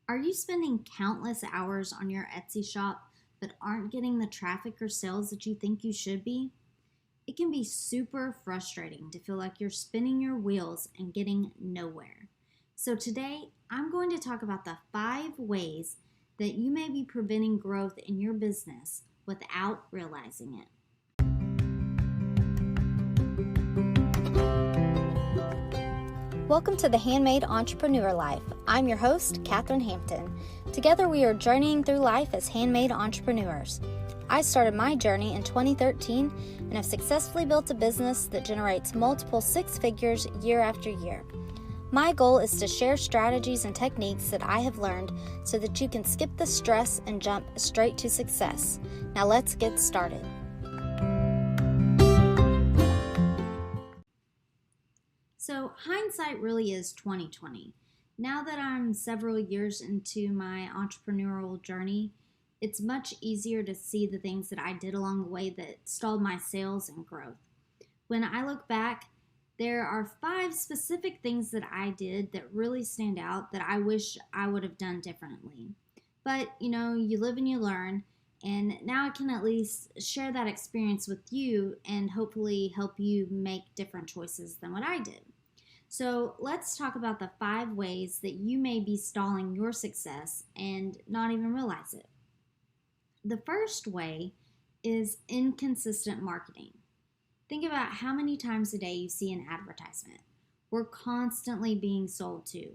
Are you spending countless hours on your Etsy shop but aren't getting the traffic or sales that you think you should be? It can be super frustrating to feel like you're spinning your wheels and getting nowhere. So, today I'm going to talk about the 5 ways that you may be preventing growth in your business without realizing it. Welcome to the Handmade Entrepreneur Life. I'm your host, Katherine Hampton. Together we are journeying through life as handmade entrepreneurs. I started my journey in 2013 and have successfully built a business that generates multiple 6 figures year after year. My goal is to share strategies and techniques that I have learned so that you can skip the stress and jump straight to success. Now let's get started. So hindsight really is 2020. Now that I'm several years into my entrepreneurial journey, it's much easier to see the things that I did along the way that stalled my sales and growth. When I look back, there are 5 specific things that I did that really stand out that I wish I would have done differently. But, you live and you learn, and now I can at least share that experience with you and hopefully help you make different choices than what I did. So let's talk about the 5 ways that you may be stalling your success and not even realize it. The first way is inconsistent marketing. Think about how many times a day you see an advertisement. We're constantly being sold to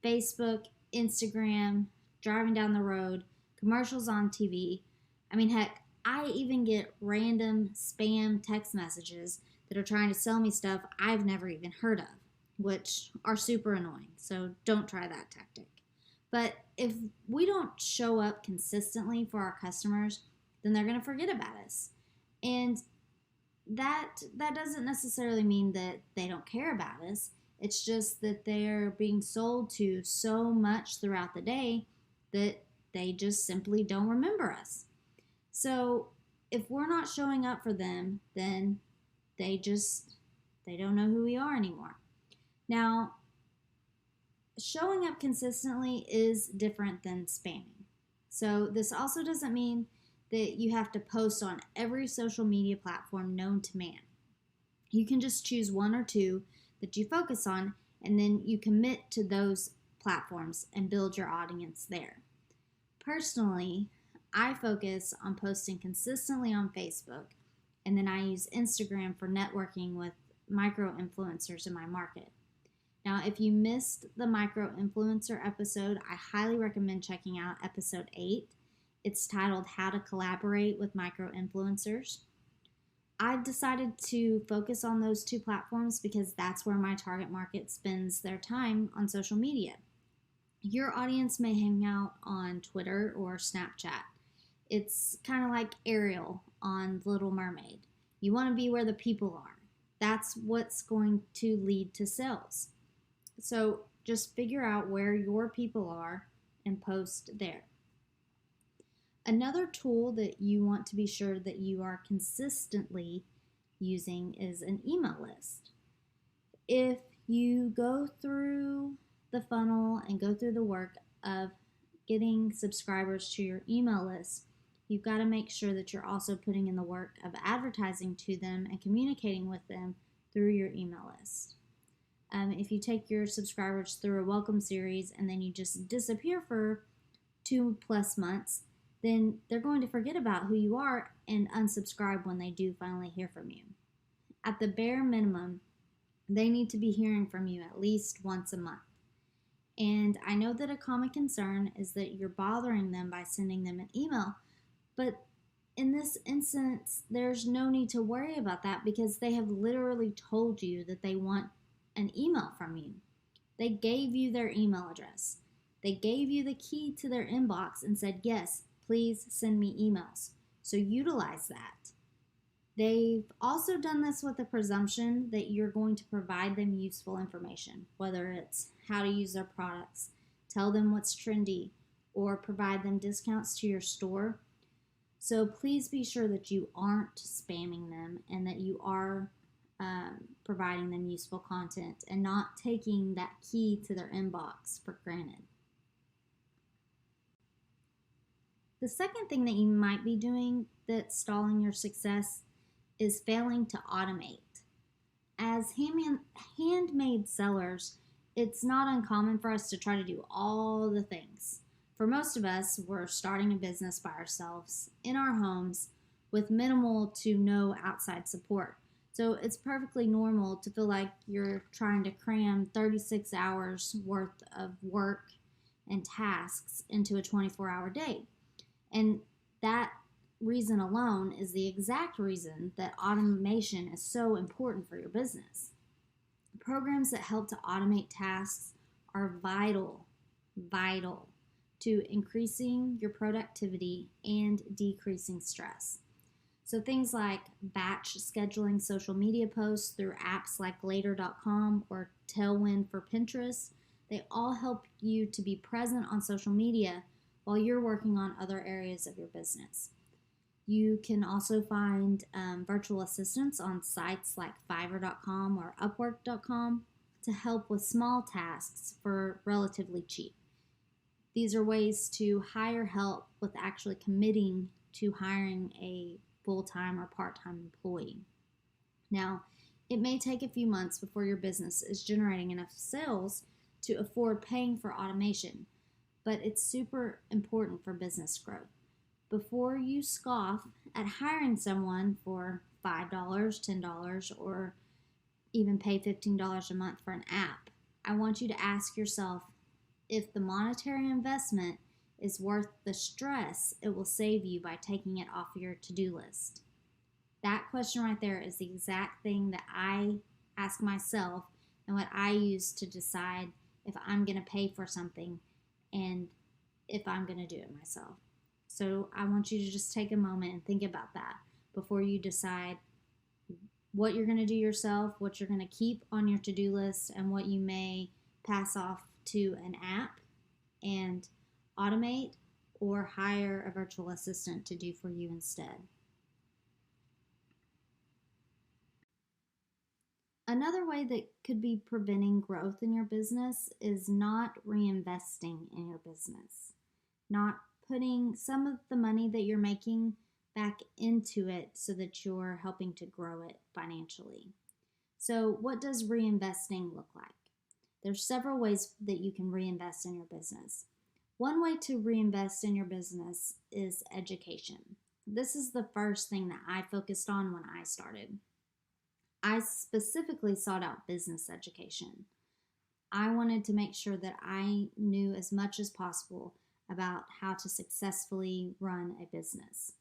Facebook, Instagram, driving down the road, commercials on TV. Heck, I even get random spam text messages that are trying to sell me stuff I've never even heard of, which are super annoying. So don't try that tactic. But if we don't show up consistently for our customers, then they're going to forget about us. And that doesn't necessarily mean that they don't care about us. It's just that they're being sold to so much throughout the day that they just simply don't remember us. So if we're not showing up for them, then they don't know who we are anymore. Now, showing up consistently is different than spamming. So this also doesn't mean that you have to post on every social media platform known to man. You can just choose 1 or 2 that you focus on, and then you commit to those platforms and build your audience there. Personally, I focus on posting consistently on Facebook, and then I use Instagram for networking with micro influencers in my market. Now, if you missed the micro influencer episode, I highly recommend checking out episode 8. It's titled How to Collaborate with Micro Influencers. I've decided to focus on those 2 platforms because that's where my target market spends their time on social media. Your audience may hang out on Twitter or Snapchat. It's kind of like Ariel on Little Mermaid. You want to be where the people are. That's what's going to lead to sales. So just figure out where your people are and post there. Another tool that you want to be sure that you are consistently using is an email list. If you go through the funnel and go through the work of getting subscribers to your email list, you've got to make sure that you're also putting in the work of advertising to them and communicating with them through your email list. If you take your subscribers through a welcome series and then you just disappear for 2+ months, then they're going to forget about who you are and unsubscribe when they do finally hear from you. At the bare minimum, they need to be hearing from you at least once a month. And I know that a common concern is that you're bothering them by sending them an email, but in this instance, there's no need to worry about that because they have literally told you that they want an email from you. They gave you their email address. They gave you the key to their inbox and said, yes, please send me emails. So utilize that. They've also done this with the presumption that you're going to provide them useful information, whether it's how to use their products, tell them what's trendy, or provide them discounts to your store. So please be sure that you aren't spamming them and that you are providing them useful content and not taking that key to their inbox for granted. The second thing that you might be doing that's stalling your success is failing to automate. As handmade sellers, it's not uncommon for us to try to do all the things. For most of us, we're starting a business by ourselves in our homes with minimal to no outside support. So it's perfectly normal to feel like you're trying to cram 36 hours worth of work and tasks into a 24-hour day. And that reason alone is the exact reason that automation is so important for your business. Programs that help to automate tasks are vital to increasing your productivity and decreasing stress. So things like batch scheduling social media posts through apps like later.com or Tailwind for Pinterest, they all help you to be present on social media while you're working on other areas of your business. You can also find virtual assistants on sites like Fiverr.com or Upwork.com to help with small tasks for relatively cheap. These are ways to hire help with actually committing to hiring a full-time or part-time employee. Now, it may take a few months before your business is generating enough sales to afford paying for automation, but it's super important for business growth. Before you scoff at hiring someone for $5, $10, or even pay $15 a month for an app, I want you to ask yourself if the monetary investment is worth the stress it will save you by taking it off your to-do list. That question right there is the exact thing that I ask myself and what I use to decide if I'm going to pay for something and if I'm going to do it myself. So I want you to just take a moment and think about that before you decide what you're going to do yourself, what you're going to keep on your to-do list, and what you may pass off to an app and automate or hire a virtual assistant to do for you instead. Another way that could be preventing growth in your business is not reinvesting in your business, not putting some of the money that you're making back into it so that you're helping to grow it financially. So what does reinvesting look like? There's several ways that you can reinvest in your business. One way to reinvest in your business is education. This is the first thing that I focused on when I started. I specifically sought out business education. I wanted to make sure that I knew as much as possible about how to successfully run a business.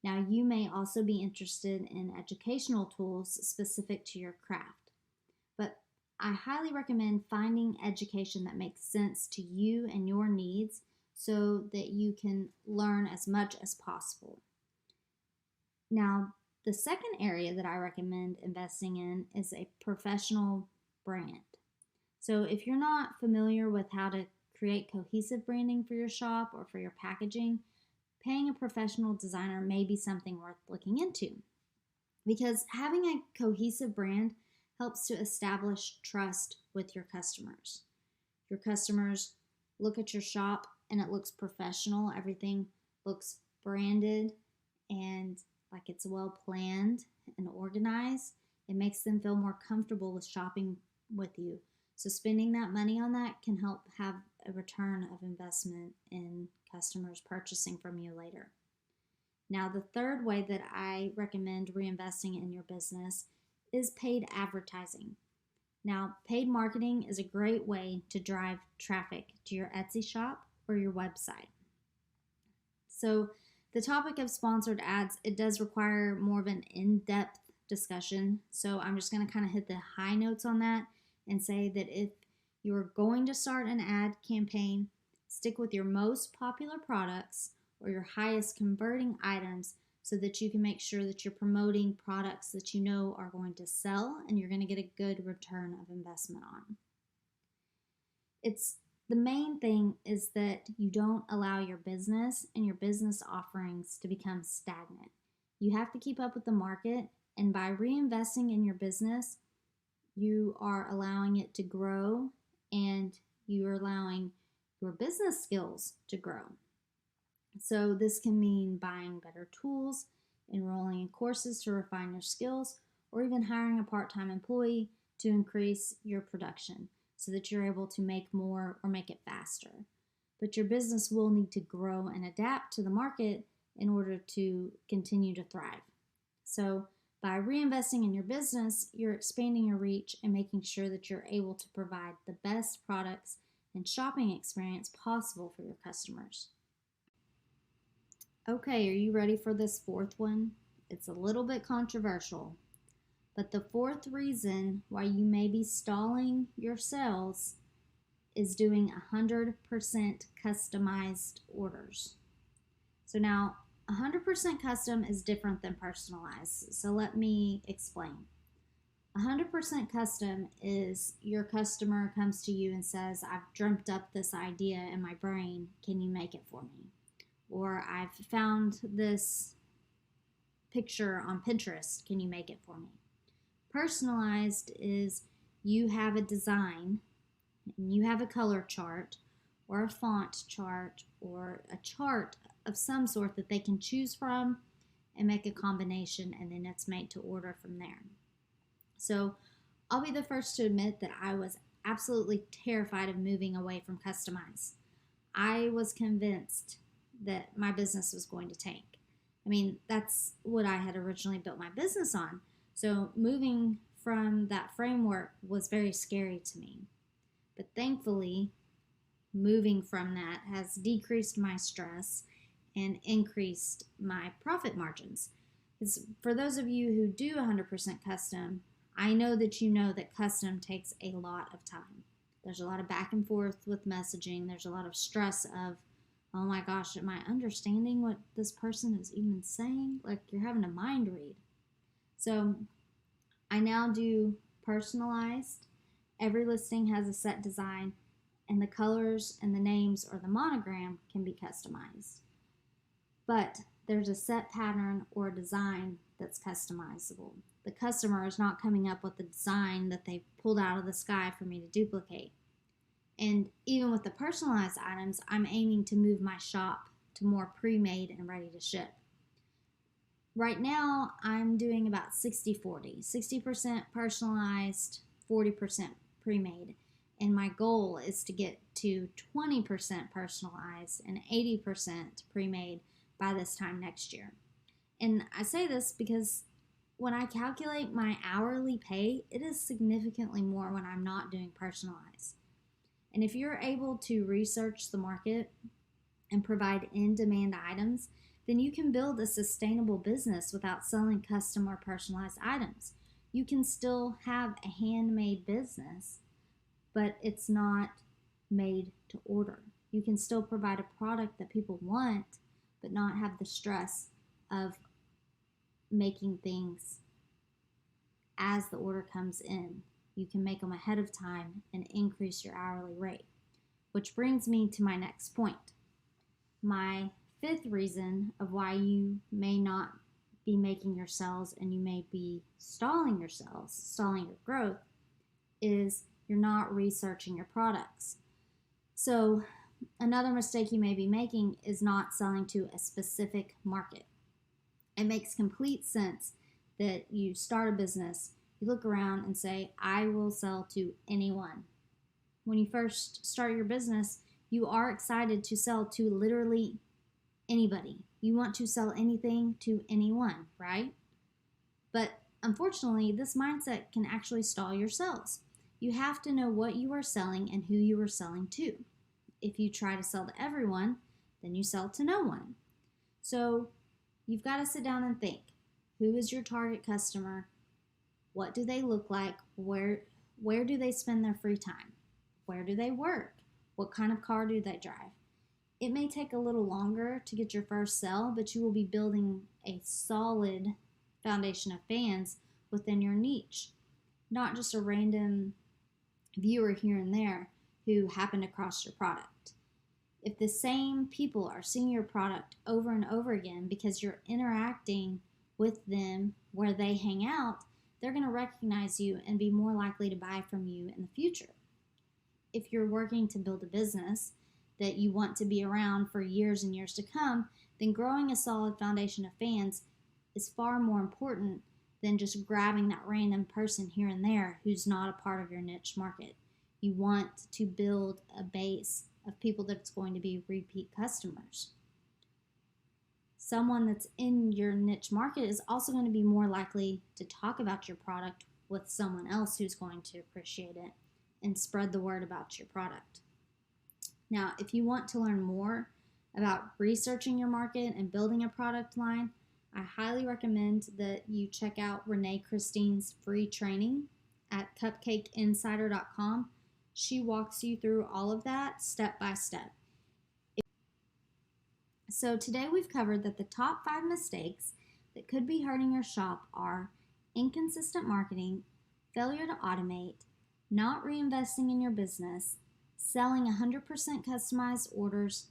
Now, you may also be interested in educational tools specific to your craft, but I highly recommend finding education that makes sense to you and your needs so that you can learn as much as possible. Now, the second area that I recommend investing in is a professional brand. So if you're not familiar with how to create cohesive branding for your shop or for your packaging, paying a professional designer may be something worth looking into, because having a cohesive brand helps to establish trust with your customers. Your customers look at your shop and it looks professional. Everything looks branded and like it's well planned and organized. It makes them feel more comfortable with shopping with you. So spending that money on that can help have a return of investment in customers purchasing from you later. Now, the third way that I recommend reinvesting in your business is paid advertising. Now, paid marketing is a great way to drive traffic to your Etsy shop or your website. So the topic of sponsored ads, it does require more of an in-depth discussion. So I'm just going to kind of hit the high notes on that and say that if you're going to start an ad campaign, stick with your most popular products or your highest converting items so that you can make sure that you're promoting products that you know are going to sell and you're going to get a good return of investment on. The main thing is that you don't allow your business and your business offerings to become stagnant. You have to keep up with the market, and by reinvesting in your business, you are allowing it to grow and you're allowing your business skills to grow. So this can mean buying better tools, enrolling in courses to refine your skills, or even hiring a part-time employee to increase your production so that you're able to make more or make it faster. But your business will need to grow and adapt to the market in order to continue to thrive. So by reinvesting in your business, you're expanding your reach and making sure that you're able to provide the best products and shopping experience possible for your customers. Okay, are you ready for this fourth one? It's a little bit controversial, but the fourth reason why you may be stalling your sales is doing 100% customized orders. So now, 100% custom is different than personalized. So let me explain. 100% custom is your customer comes to you and says, I've dreamt up this idea in my brain. Can you make it for me? Or I've found this picture on Pinterest. Can you make it for me? Personalized is you have a design and you have a color chart or a font chart or a chart of some sort that they can choose from and make a combination, and then it's made to order from there. So I'll be the first to admit that I was absolutely terrified of moving away from customized. I was convinced that my business was going to tank. I mean, that's what I had originally built my business on. So moving from that framework was very scary to me. But thankfully, moving from that has decreased my stress and increased my profit margins. Because for those of you who do 100% custom, I know that custom takes a lot of time. There's a lot of back and forth with messaging. There's a lot of stress of, oh my gosh, am I understanding what this person is even saying? Like you're having a mind read. So I now do personalized. Every listing has a set design, and the colors and the names or the monogram can be customized. But there's a set pattern or a design that's customizable. The customer is not coming up with a design that they pulled out of the sky for me to duplicate. And even with the personalized items, I'm aiming to move my shop to more pre-made and ready to ship. Right now, I'm doing about 60-40, 60% personalized, 40% pre-made. And my goal is to get to 20% personalized and 80% pre-made by this time next year. And I say this because when I calculate my hourly pay, it is significantly more when I'm not doing personalized. And if you're able to research the market and provide in-demand items, then you can build a sustainable business without selling custom or personalized items. You can still have a handmade business, but it's not made to order. You can still provide a product that people want, but not have the stress of making things as the order comes in. You can make them ahead of time and increase your hourly rate. Which brings me to my next point. My fifth reason of why you may not be making your sales and you may be stalling your sales, stalling your growth, is you're not researching your products. So another mistake you may be making is not selling to a specific market. It makes complete sense that you start a business, you look around and say, I will sell to anyone. When you first start your business, you are excited to sell to literally anybody. You want to sell anything to anyone, right? But unfortunately, this mindset can actually stall your sales. You have to know what you are selling and who you are selling to. If you try to sell to everyone, then you sell to no one. So you've got to sit down and think, who is your target customer? What do they look like? Where do they spend their free time? Where do they work? What kind of car do they drive? It may take a little longer to get your first sale, but you will be building a solid foundation of fans within your niche, not just a random viewer here and there who happened across your product. If the same people are seeing your product over and over again because you're interacting with them where they hang out, they're going to recognize you and be more likely to buy from you in the future. If you're working to build a business, that you want to be around for years and years to come, then growing a solid foundation of fans is far more important than just grabbing that random person here and there who's not a part of your niche market. You want to build a base of people that's going to be repeat customers. Someone that's in your niche market is also going to be more likely to talk about your product with someone else who's going to appreciate it and spread the word about your product. Now, if you want to learn more about researching your market and building a product line, I highly recommend that you check out Renee Christine's free training at cupcakeinsider.com. She walks you through all of that step by step. So today we've covered that the top 5 mistakes that could be hurting your shop are inconsistent marketing, failure to automate, not reinvesting in your business, selling 100% customized orders,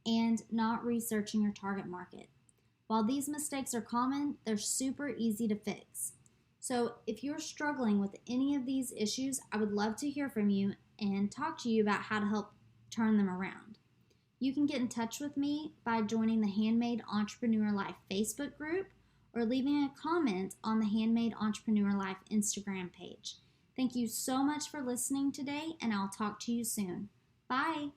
and not researching your target market. While these mistakes are common, they're super easy to fix. So if you're struggling with any of these issues, I would love to hear from you and talk to you about how to help turn them around. You can get in touch with me by joining the Handmade Entrepreneur Life Facebook group or leaving a comment on the Handmade Entrepreneur Life Instagram page. Thank you so much for listening today, and I'll talk to you soon. Bye.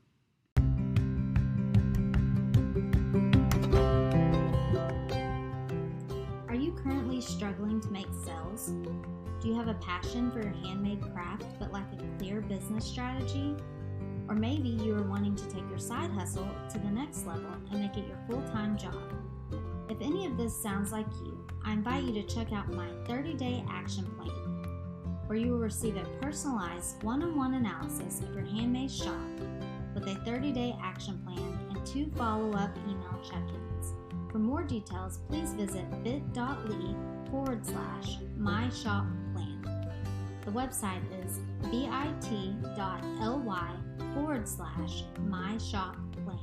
Are you currently struggling to make sales? Do you have a passion for your handmade craft but lack a clear business strategy? Or maybe you are wanting to take your side hustle to the next level and make it your full-time job. If any of this sounds like you, I invite you to check out my 30-day action plan, where you will receive a personalized one-on-one analysis of your handmade shop with a 30-day action plan and 2 follow-up email check-ins. For more details, please visit bit.ly/myshop.plan. The website is bit.ly/myshop.plan.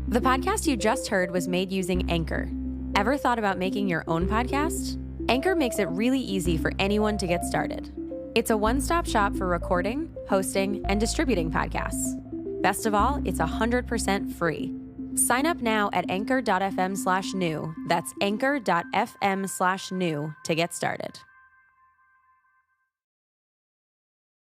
The podcast you just heard was made using Anchor. Ever thought about making your own podcast? Anchor makes it really easy for anyone to get started. It's a one-stop shop for recording, hosting, and distributing podcasts. Best of all, it's 100% free. Sign up now at anchor.fm/new. That's anchor.fm/new to get started.